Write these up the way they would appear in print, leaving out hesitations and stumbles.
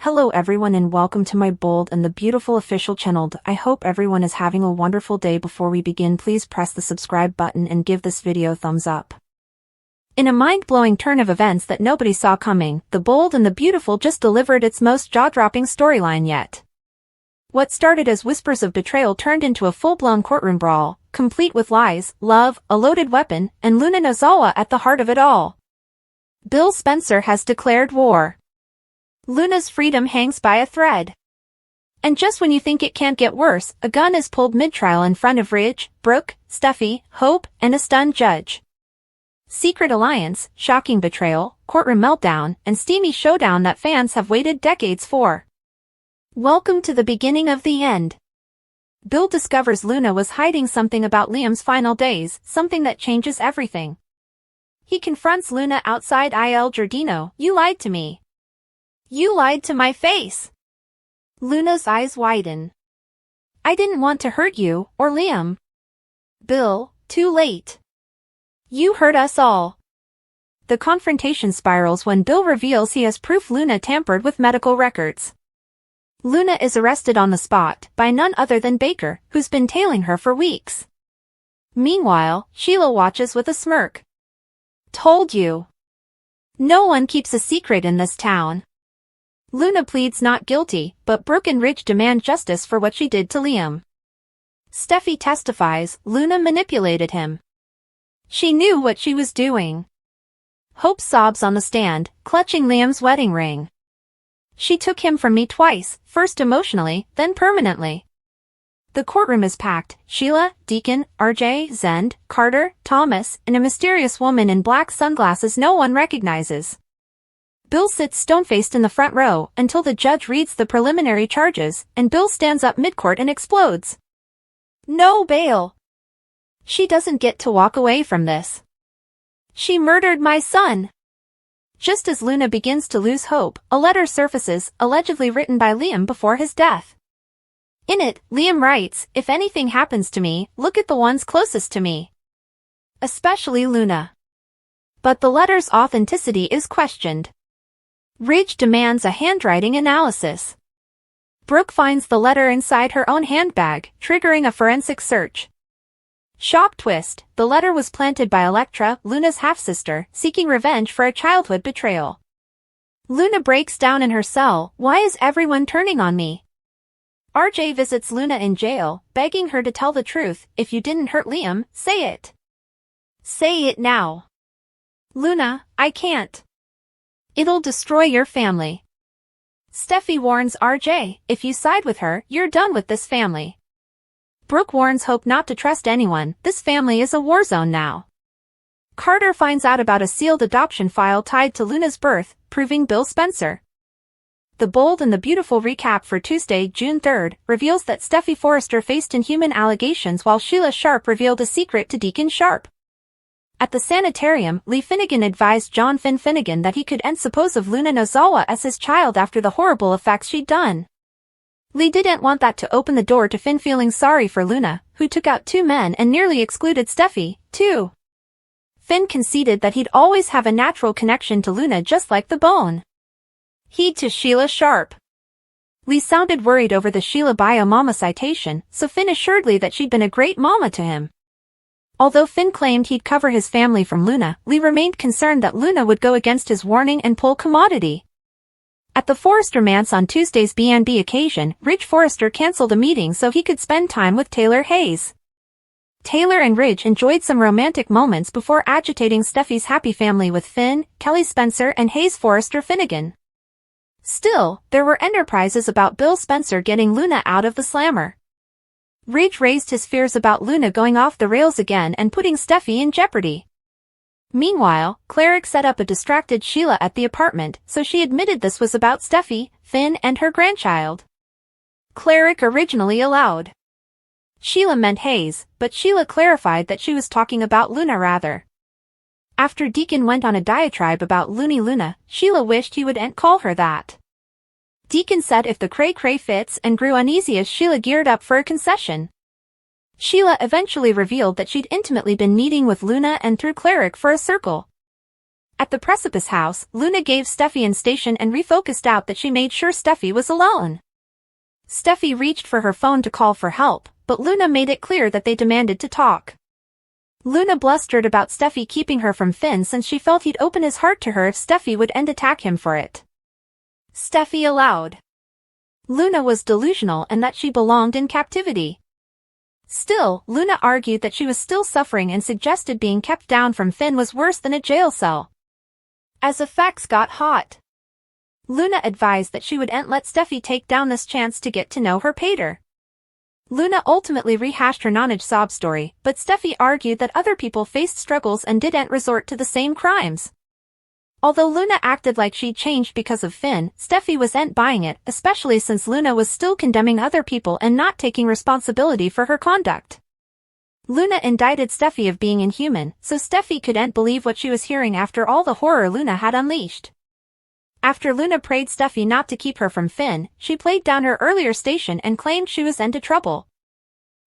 Hello everyone and welcome to my bold and the beautiful official channel. I hope everyone is having a wonderful day. Before we begin, please press the subscribe button and give this video a thumbs up. In a mind-blowing turn of events that nobody saw coming, The Bold and the Beautiful just delivered its most jaw-dropping storyline yet. What started as whispers of betrayal turned into a full-blown courtroom brawl, complete with lies, love, a loaded weapon, and Luna Nozawa at the heart of it all. Bill Spencer has declared war. Luna's freedom hangs by a thread. And just when you think it can't get worse, a gun is pulled mid-trial in front of Ridge, Brooke, Steffi, Hope, and a stunned judge. Secret alliance, shocking betrayal, courtroom meltdown, and steamy showdown that fans have waited decades for. Welcome to the beginning of the end. Bill discovers Luna was hiding something about Liam's final days, something that changes everything. He confronts Luna outside Il Giardino. "You lied to me. You lied to my face." Luna's eyes widen. "I didn't want to hurt you, or Liam." "Bill, too late. You hurt us all." The confrontation spirals when Bill reveals he has proof Luna tampered with medical records. Luna is arrested on the spot by none other than Baker, who's been tailing her for weeks. Meanwhile, Sheila watches with a smirk. "Told you. No one keeps a secret in this town." Luna pleads not guilty, but Brooke and Ridge demand justice for what she did to Liam. Steffi testifies Luna manipulated him. She knew what she was doing. Hope sobs on the stand, clutching Liam's wedding ring. "She took him from me twice, first emotionally, then permanently." The courtroom is packed. Sheila, Deacon, RJ, Zend, Carter, Thomas, and a mysterious woman in black sunglasses no one recognizes. Bill sits stone-faced in the front row until the judge reads the preliminary charges, and Bill stands up mid-court and explodes. "No bail. She doesn't get to walk away from this. She murdered my son." Just as Luna begins to lose hope, a letter surfaces, allegedly written by Liam before his death. In it, Liam writes, "If anything happens to me, look at the ones closest to me. Especially Luna." But the letter's authenticity is questioned. Ridge demands a handwriting analysis. Brooke finds the letter inside her own handbag, triggering a forensic search. Shock twist, the letter was planted by Electra, Luna's half-sister, seeking revenge for a childhood betrayal. Luna breaks down in her cell. "Why is everyone turning on me?" RJ visits Luna in jail, begging her to tell the truth. "If you didn't hurt Liam, say it. Say it now." "Luna, I can't. It'll destroy your family." Steffi warns RJ, "If you side with her, you're done with this family." Brooke warns Hope not to trust anyone. "This family is a war zone now." Carter finds out about a sealed adoption file tied to Luna's birth, proving Bill Spencer. The Bold and the Beautiful recap for Tuesday, June 3rd, reveals that Steffi Forrester faced inhuman allegations while Sheila Sharp revealed a secret to Deacon Sharp. At the sanitarium, Lee Finnegan advised John Finnegan that he could end suppose of Luna Nozawa as his child after the horrible effects she'd done. Lee didn't want that to open the door to Finn feeling sorry for Luna, who took out 2 men and nearly excluded Steffi, too. Finn conceded that he'd always have a natural connection to Luna just like the bone. Heed to Sheila Sharp. Lee sounded worried over the Sheila bio mama citation, so Finn assured Lee that she'd been a great mama to him. Although Finn claimed he'd cover his family from Luna, Lee remained concerned that Luna would go against his warning and pull commodity. At the Forrester manse on Tuesday's B&B occasion, Ridge Forrester canceled a meeting so he could spend time with Taylor Hayes. Taylor and Ridge enjoyed some romantic moments before agitating Steffi's happy family with Finn, Kelly Spencer and Hayes Forrester Finnegan. Still, there were enterprises about Bill Spencer getting Luna out of the slammer. Ridge raised his fears about Luna going off the rails again and putting Steffi in jeopardy. Meanwhile, Cleric set up a distracted Sheila at the apartment, so she admitted this was about Steffi, Finn and her grandchild. Cleric originally allowed Sheila meant Hayes, but Sheila clarified that she was talking about Luna rather. After Deacon went on a diatribe about Loony Luna, Sheila wished he wouldn't call her that. Deacon said if the cray-cray fits and grew uneasy as Sheila geared up for a concession. Sheila eventually revealed that she'd intimately been meeting with Luna and through Cleric for a circle. At the Precipice house, Luna gave Steffi an station and refocused out that she made sure Steffi was alone. Steffi reached for her phone to call for help, but Luna made it clear that they demanded to talk. Luna blustered about Steffi keeping her from Finn since she felt he'd open his heart to her if Steffi would attack him for it. Steffi allowed. Luna was delusional and that she belonged in captivity. Still, Luna argued that she was still suffering and suggested being kept down from Finn was worse than a jail cell. As the facts got hot, Luna advised that she would let Steffi take down this chance to get to know her pater. Luna ultimately rehashed her nonage sob story, but Steffi argued that other people faced struggles and didn't resort to the same crimes. Although Luna acted like she'd changed because of Finn, Steffi wasn't buying it, especially since Luna was still condemning other people and not taking responsibility for her conduct. Luna indicted Steffi of being inhuman, so Steffi couldn't believe what she was hearing after all the horror Luna had unleashed. After Luna prayed Steffi not to keep her from Finn, she played down her earlier station and claimed she was into trouble.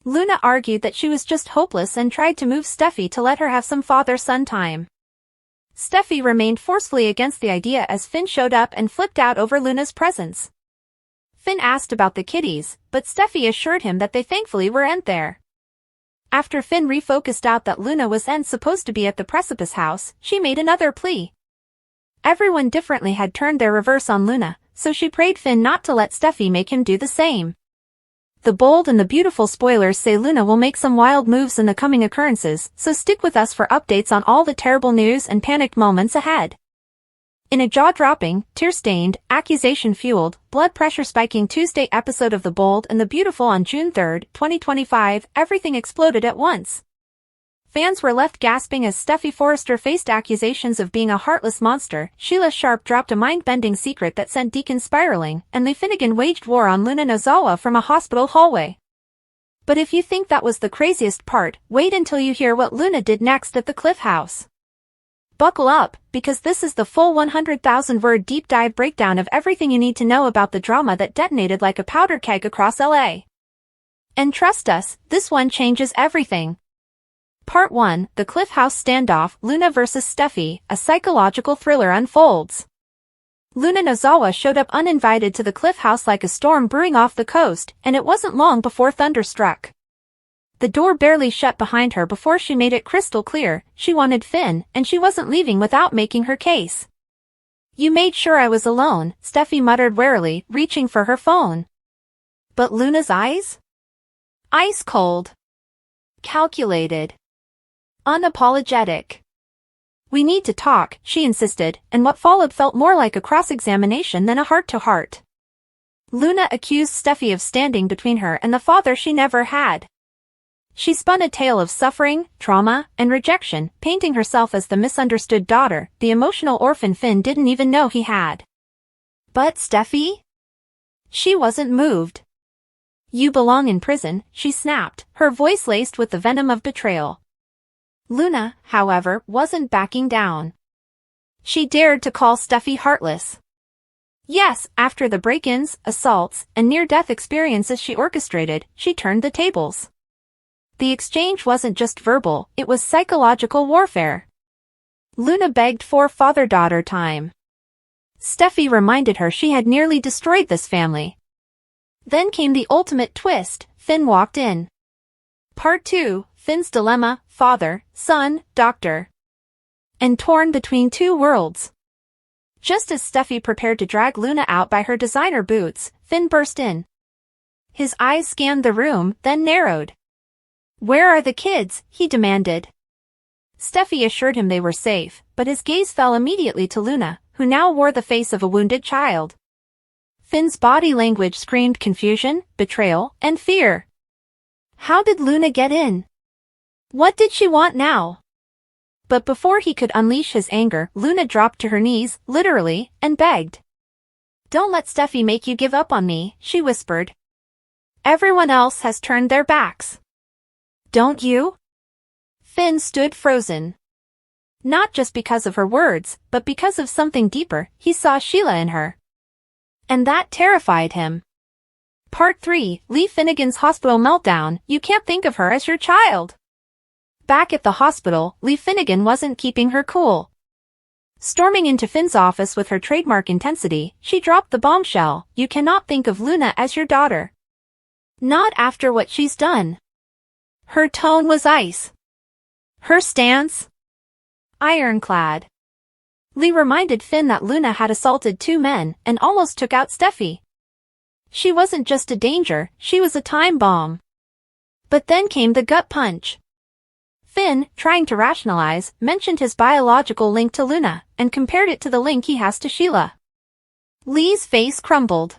Luna argued that she was just hopeless and tried to move Steffi to let her have some father-son time. Steffi remained forcefully against the idea as Finn showed up and flipped out over Luna's presence. Finn asked about the kitties, but Steffi assured him that they thankfully weren't there. After Finn refocused out that Luna wasn't supposed to be at the Precipice house, she made another plea. Everyone differently had turned their reverse on Luna, so she prayed Finn not to let Steffi make him do the same. The bold and the beautiful spoilers say Luna will make some wild moves in the coming occurrences, so stick with us for updates on all the terrible news and panicked moments ahead. In a jaw-dropping, tear-stained, accusation-fueled, blood-pressure-spiking Tuesday episode of The Bold and the Beautiful on June 3, 2025, everything exploded at once. Fans were left gasping as Steffi Forrester faced accusations of being a heartless monster, Sheila Sharp dropped a mind-bending secret that sent Deacon spiraling, and Lee Finnegan waged war on Luna Nozawa from a hospital hallway. But if you think that was the craziest part, wait until you hear what Luna did next at the Cliff House. Buckle up, because this is the full 100,000-word deep dive breakdown of everything you need to know about the drama that detonated like a powder keg across LA. And trust us, this one changes everything. Part 1, The Cliff House Standoff, Luna vs. Steffi, a psychological thriller unfolds. Luna Nozawa showed up uninvited to the Cliff House like a storm brewing off the coast, and it wasn't long before thunder struck. The door barely shut behind her before she made it crystal clear, she wanted Finn, and she wasn't leaving without making her case. "You made sure I was alone," Steffi muttered warily, reaching for her phone. But Luna's eyes? Ice cold. Calculated. Unapologetic. "We need to talk," she insisted, and what followed felt more like a cross-examination than a heart-to-heart. Luna accused Steffi of standing between her and the father she never had. She spun a tale of suffering, trauma, and rejection, painting herself as the misunderstood daughter, the emotional orphan Finn didn't even know he had. But Steffi? She wasn't moved. "You belong in prison," she snapped, her voice laced with the venom of betrayal. Luna, however, wasn't backing down. She dared to call Steffi heartless. Yes, after the break-ins, assaults, and near-death experiences she orchestrated, she turned the tables. The exchange wasn't just verbal, it was psychological warfare. Luna begged for father-daughter time. Steffi reminded her she had nearly destroyed this family. Then came the ultimate twist, Finn walked in. Part 2, Finn's Dilemma, Father, Son, Doctor. And torn between two worlds. Just as Steffi prepared to drag Luna out by her designer boots, Finn burst in. His eyes scanned the room, then narrowed. "Where are the kids?" he demanded. Steffi assured him they were safe, but his gaze fell immediately to Luna, who now wore the face of a wounded child. Finn's body language screamed confusion, betrayal, and fear. How did Luna get in? What did she want now? But before he could unleash his anger, Luna dropped to her knees, literally, and begged. "Don't let Steffi make you give up on me," she whispered. "Everyone else has turned their backs. Don't you?" Finn stood frozen. Not just because of her words, but because of something deeper, he saw Sheila in her. And that terrified him. Part 3, Lee Finnegan's hospital meltdown, you can't think of her as your child. Back at the hospital, Lee Finnegan wasn't keeping her cool. Storming into Finn's office with her trademark intensity, she dropped the bombshell. You cannot think of Luna as your daughter. Not after what she's done. Her tone was ice. Her stance? Ironclad. Lee reminded Finn that Luna had assaulted 2 men and almost took out Steffi. She wasn't just a danger, she was a time bomb. But then came the gut punch. Finn, trying to rationalize, mentioned his biological link to Luna, and compared it to the link he has to Sheila. Lee's face crumbled.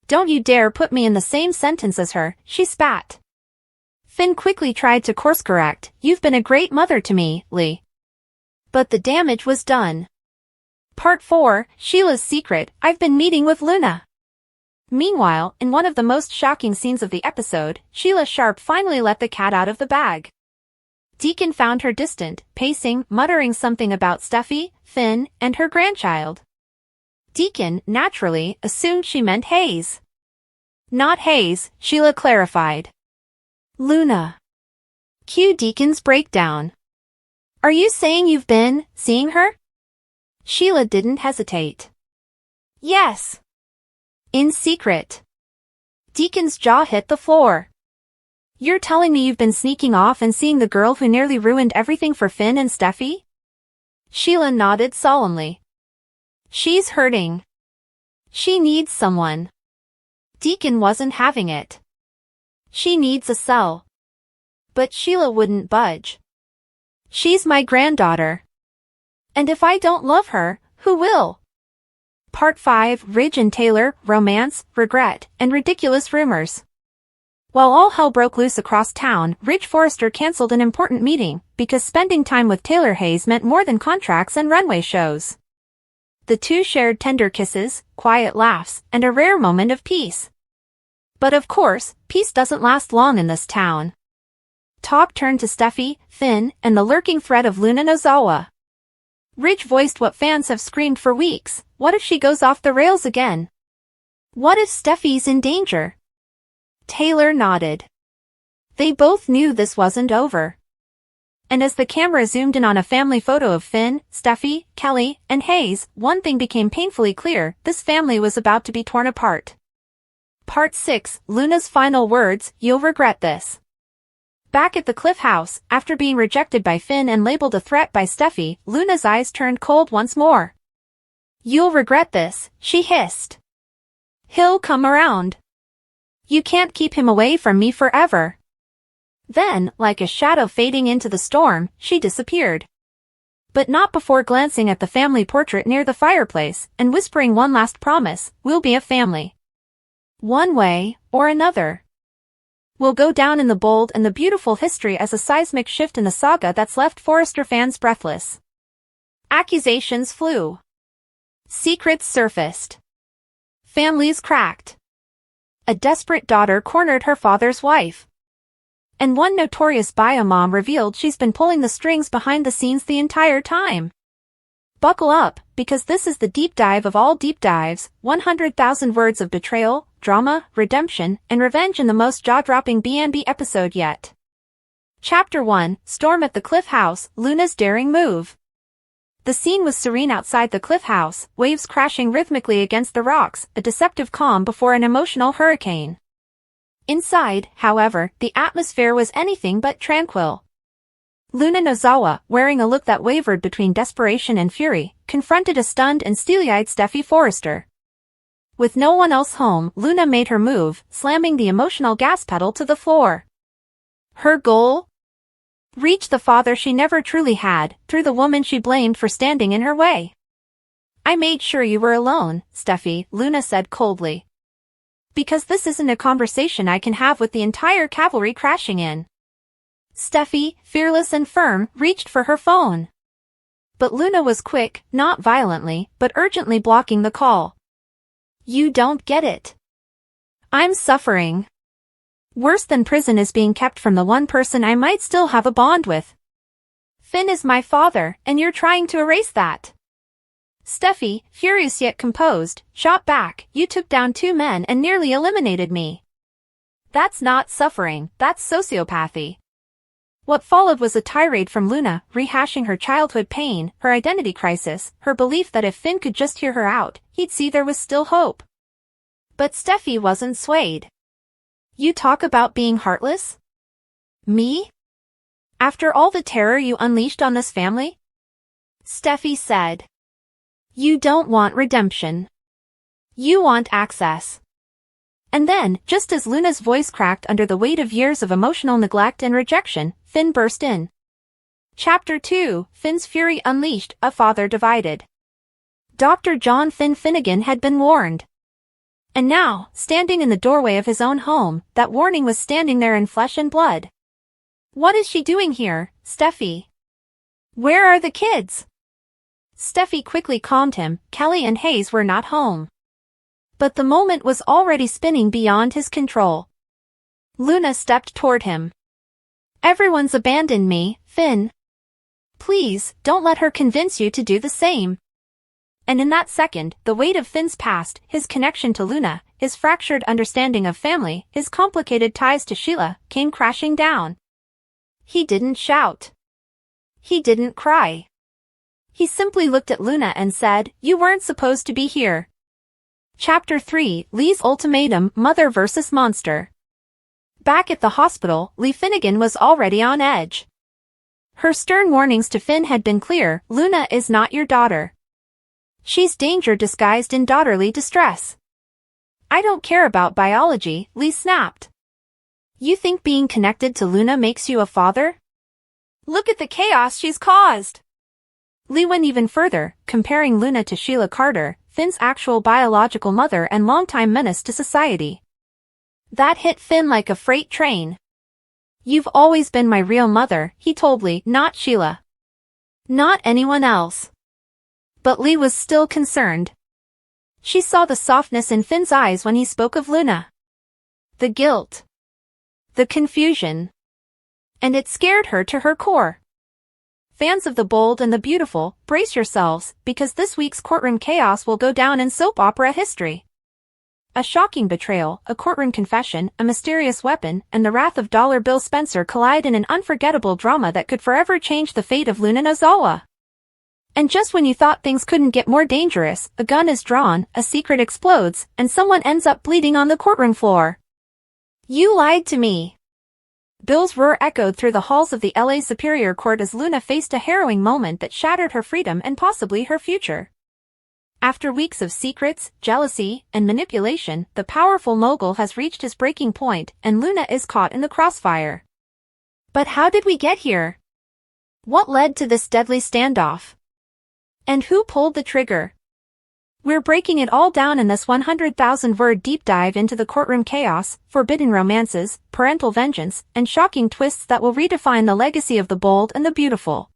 Don't you dare put me in the same sentence as her, she spat. Finn quickly tried to course correct. You've been a great mother to me, Lee. But the damage was done. Part 4, Sheila's Secret. I've been meeting with Luna. Meanwhile, in one of the most shocking scenes of the episode, Sheila Sharp finally let the cat out of the bag. Deacon found her distant, pacing, muttering something about Steffi, Finn, and her grandchild. Deacon, naturally, assumed she meant Hayes. Not Hayes, Sheila clarified. Luna. Cue Deacon's breakdown. Are you saying you've been seeing her? Sheila didn't hesitate. Yes. In secret. Deacon's jaw hit the floor. You're telling me you've been sneaking off and seeing the girl who nearly ruined everything for Finn and Steffi? Sheila nodded solemnly. She's hurting. She needs someone. Deacon wasn't having it. She needs a cell. But Sheila wouldn't budge. She's my granddaughter. And if I don't love her, who will? Part 5, Ridge and Taylor, Romance, Regret, and Ridiculous Rumors. While all hell broke loose across town, Ridge Forrester canceled an important meeting, because spending time with Taylor Hayes meant more than contracts and runway shows. The two shared tender kisses, quiet laughs, and a rare moment of peace. But of course, peace doesn't last long in this town. Talk turned to Steffi, Finn, and the lurking threat of Luna Nozawa. Ridge voiced what fans have screamed for weeks. What if she goes off the rails again? What if Steffi's in danger? Taylor nodded. They both knew this wasn't over. And as the camera zoomed in on a family photo of Finn, Steffi, Kelly, and Hayes, one thing became painfully clear: this family was about to be torn apart. Part 6, Luna's final words. You'll regret this. Back at the Cliff House, after being rejected by Finn and labeled a threat by Steffi, Luna's eyes turned cold once more. You'll regret this, she hissed. He'll come around. You can't keep him away from me forever. Then, like a shadow fading into the storm, she disappeared. But not before glancing at the family portrait near the fireplace and whispering one last promise: we'll be a family. One way or another. Will go down in the bold and the beautiful history as a seismic shift in the saga that's left Forrester fans breathless. Accusations flew. Secrets surfaced. Families cracked. A desperate daughter cornered her father's wife. And one notorious bio mom revealed she's been pulling the strings behind the scenes the entire time. Buckle up, because this is the deep dive of all deep dives, 100,000 words of betrayal, drama, redemption, and revenge in the most jaw-dropping B&B episode yet. Chapter 1, Storm at the Cliff House, Luna's Daring Move. The scene was serene outside the Cliff House, waves crashing rhythmically against the rocks, a deceptive calm before an emotional hurricane. Inside, however, the atmosphere was anything but tranquil. Luna Nozawa, wearing a look that wavered between desperation and fury, confronted a stunned and steely-eyed Steffi Forrester. With no one else home, Luna made her move, slamming the emotional gas pedal to the floor. Her goal? Reach the father she never truly had, through the woman she blamed for standing in her way. I made sure you were alone, Steffi, Luna said coldly. Because this isn't a conversation I can have with the entire cavalry crashing in. Steffi, fearless and firm, reached for her phone. But Luna was quick, not violently, but urgently blocking the call. You don't get it. I'm suffering. Worse than prison is being kept from the one person I might still have a bond with. Finn is my father, and you're trying to erase that. Steffi, furious yet composed, shot back. You took down 2 men and nearly eliminated me. That's not suffering, that's sociopathy. What followed was a tirade from Luna, rehashing her childhood pain, her identity crisis, her belief that if Finn could just hear her out, he'd see there was still hope. But Steffi wasn't swayed. You talk about being heartless? Me? After all the terror you unleashed on this family? Steffi said. You don't want redemption. You want access. And then, just as Luna's voice cracked under the weight of years of emotional neglect and rejection, Finn burst in. Chapter 2, Finn's Fury Unleashed, A Father Divided. Dr. John Finn Finnegan had been warned. And now, standing in the doorway of his own home, that warning was standing there in flesh and blood. What is she doing here, Steffi? Where are the kids? Steffi quickly calmed him. Kelly and Hayes were not home. But the moment was already spinning beyond his control. Luna stepped toward him. Everyone's abandoned me, Finn. Please, don't let her convince you to do the same. And in that second, the weight of Finn's past, his connection to Luna, his fractured understanding of family, his complicated ties to Sheila, came crashing down. He didn't shout. He didn't cry. He simply looked at Luna and said, "You weren't supposed to be here." Chapter 3, Lee's Ultimatum, Mother vs. Monster. Back at the hospital, Lee Finnegan was already on edge. Her stern warnings to Finn had been clear. Luna is not your daughter. She's danger disguised in daughterly distress. I don't care about biology, Lee snapped. You think being connected to Luna makes you a father? Look at the chaos she's caused. Lee went even further, comparing Luna to Sheila Carter, Finn's actual biological mother and longtime menace to society. That hit Finn like a freight train. You've always been my real mother, he told Lee, not Sheila. Not anyone else. But Lee was still concerned. She saw the softness in Finn's eyes when he spoke of Luna. The guilt. The confusion. And it scared her to her core. Fans of the bold and the beautiful, brace yourselves, because this week's courtroom chaos will go down in soap opera history. A shocking betrayal, a courtroom confession, a mysterious weapon, and the wrath of Dollar Bill Spencer collide in an unforgettable drama that could forever change the fate of Luna Nozawa. And just when you thought things couldn't get more dangerous, a gun is drawn, a secret explodes, and someone ends up bleeding on the courtroom floor. You lied to me. Bill's roar echoed through the halls of the LA Superior Court as Luna faced a harrowing moment that shattered her freedom and possibly her future. After weeks of secrets, jealousy, and manipulation, the powerful mogul has reached his breaking point, and Luna is caught in the crossfire. But how did we get here? What led to this deadly standoff? And who pulled the trigger? We're breaking it all down in this 100,000-word deep dive into the courtroom chaos, forbidden romances, parental vengeance, and shocking twists that will redefine the legacy of the bold and the beautiful.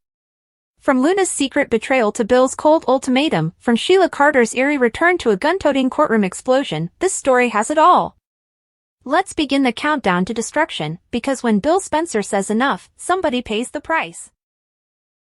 From Luna's secret betrayal to Bill's cold ultimatum, from Sheila Carter's eerie return to a gun-toting courtroom explosion, this story has it all. Let's begin the countdown to destruction, because when Bill Spencer says enough, somebody pays the price.